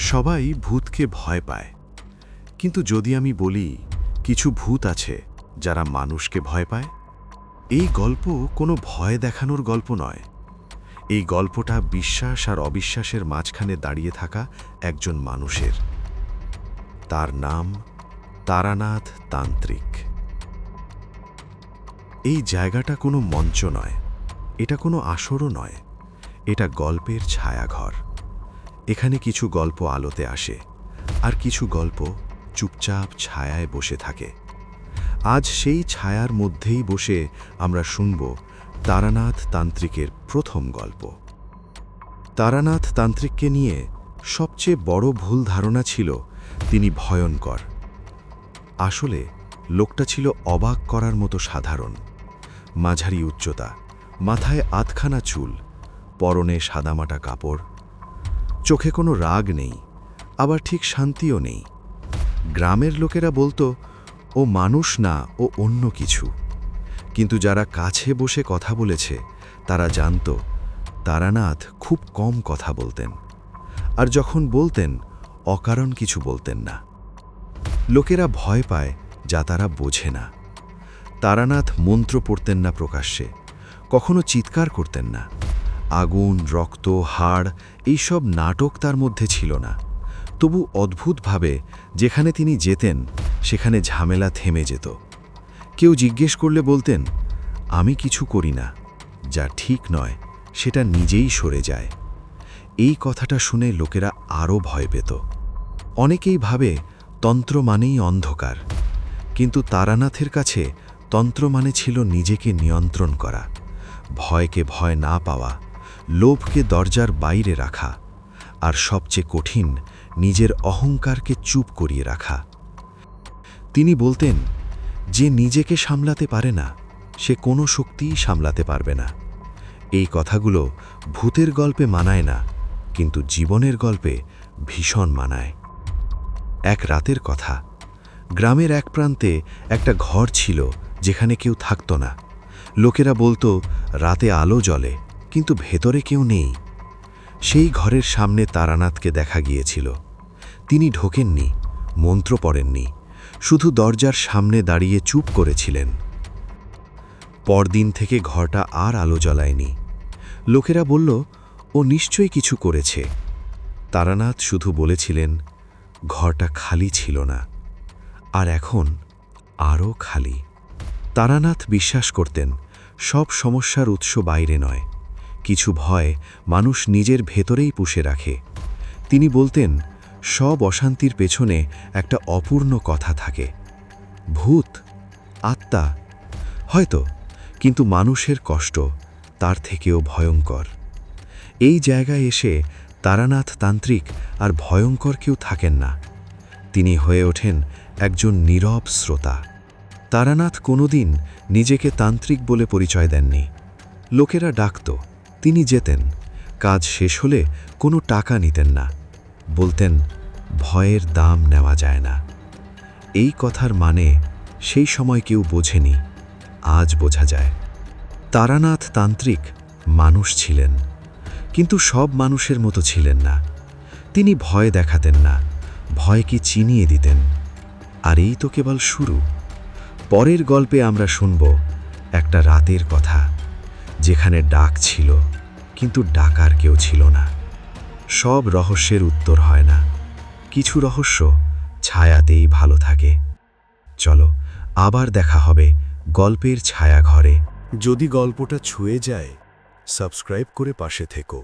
সবাই ভূতকে ভয় পায়, কিন্তু যদি আমি বলি কিছু ভূত আছে যারা মানুষকে ভয় পায়, এই গল্প কোনো ভয় দেখানোর গল্প নয়। এই গল্পটা বিশ্বাস আর অবিশ্বাসের মাঝখানে দাঁড়িয়ে থাকা একজন মানুষের। তার নাম তারানাথ তান্ত্রিক। এই জায়গাটা কোনো মঞ্চ নয়, এটা কোনো আসরও নয়, এটা গল্পের ছায়াঘর। এখানে কিছু গল্প আলোতে আসে, আর কিছু গল্প চুপচাপ ছায়ায় বসে থাকে। আজ সেই ছায়ার মধ্যেই বসে আমরা শুনব তারানাথ তান্ত্রিকের প্রথম গল্প। তারানাথ তান্ত্রিককে নিয়ে সবচেয়ে বড় ভুল ধারণা ছিল তিনি ভয়ঙ্কর। আসলে লোকটা ছিল অবাক করার মতো সাধারণ। মাঝারি উচ্চতা, মাথায় আধখানা চুল, পরনে সাদামাটা কাপড়, চোখে কোনো রাগ নেই, আবার ঠিক শান্তিও নেই। গ্রামের লোকেরা বলতো ও মানুষ না, ও অন্য কিছু। কিন্তু যারা কাছে বসে কথা বলেছে তারা জানত তারানাথ খুব কম কথা বলতেন, আর যখন বলতেন অকারণ কিছু বলতেন না। লোকেরা ভয় পায় যা তারা বোঝে না। তারানাথ মন্ত্র পড়তেন না প্রকাশ্যে, কখনো চিৎকার করতেন না। আগুন, রক্ত, হাড় এইসব নাটক তার মধ্যে ছিল না। তবু অদ্ভুতভাবে যেখানে তিনি যেতেন সেখানে ঝামেলা থেমে যেত। কেউ জিজ্ঞেস করলে বলতেন, আমি কিছু করি না, যা ঠিক নয় সেটা নিজেই সরে যায়। এই কথাটা শুনে লোকেরা আরও ভয় পেত। অনেকেই ভাবে তন্ত্র মানেই অন্ধকার, কিন্তু তারানাথের কাছে তন্ত্র মানে ছিল নিজেকে নিয়ন্ত্রণ করা, ভয়কে ভয় না পাওয়া, লোভকে দরজার বাইরে রাখা, আর সবচেয়ে কঠিন নিজের অহংকারকে চুপ করিয়ে রাখা। তিনি বলতেন, যে নিজেকে সামলাতে পারে না সে কোনো শক্তিই সামলাতে পারবে না। এই কথাগুলো ভূতের গল্পে মানায় না, কিন্তু জীবনের গল্পে ভীষণ মানায়। এক রাতের কথা, গ্রামের এক প্রান্তে একটা ঘর ছিল যেখানে কেউ থাকত না। লোকেরা বলতো রাতে আলো জ্বলে, কিন্তু ভেতরে কেউ নেই। সেই ঘরের সামনে তারানাথকে দেখা গিয়েছিল। তিনি ঢোকেননি, মন্ত্র পড়েননি, শুধু দরজার সামনে দাঁড়িয়ে চুপ করেছিলেন। পরদিন থেকে ঘরটা আর আলো জ্বলায়নি। লোকেরা বলল ও নিশ্চয়ই কিছু করেছে। তারানাথ শুধু বলেছিলেন, ঘরটা খালি ছিল না, আর এখন আরও খালি। তারানাথ বিশ্বাস করতেন সব সমস্যার উৎস বাইরে নয়, কিছু ভয় মানুষ নিজের ভেতরেই পুষে রাখে। তিনি বলতেন, সব অশান্তির পেছনে একটা অপূর্ণ কথা থাকে। ভূত, আত্মা, হয়তো, কিন্তু মানুষের কষ্ট তার থেকেও ভয়ঙ্কর। এই জায়গায় এসে তারানাথ তান্ত্রিক আর ভয়ঙ্কর কেউ থাকেন না। তিনি হয়ে ওঠেন একজন নীরব শ্রোতা। তারানাথ কোনোদিন নিজেকে তান্ত্রিক বলে পরিচয় দেননি। লোকেরা ডাকত, তিনি যেতেন। কাজ শেষ হলে কোনো টাকা নিতেন না। বলতেন, ভয়ের দাম নেওয়া যায় না। এই কথার মানে সেই সময় কেউ বোঝেনি, আজ বোঝা যায়। তারানাথ তান্ত্রিক মানুষ ছিলেন, কিন্তু সব মানুষের মতো ছিলেন না। তিনি ভয় দেখাতেন না, ভয়কে চিনিয়ে দিতেন। আর এই তো কেবল শুরু। পরের গল্পে আমরা শুনব একটা রাতের কথা, যেখানে ডাক ছিল কিন্তু ডাকার কেউ ছিল না। সব রহস্যের উত্তর হয় না, কিছু রহস্য ছায়াতেই ভালো থাকে। চলো আবার দেখা হবে গল্পের ছায়াঘরে। যদি গল্পটা ছুঁয়ে যায়, সাবস্ক্রাইব করে পাশে থেকো।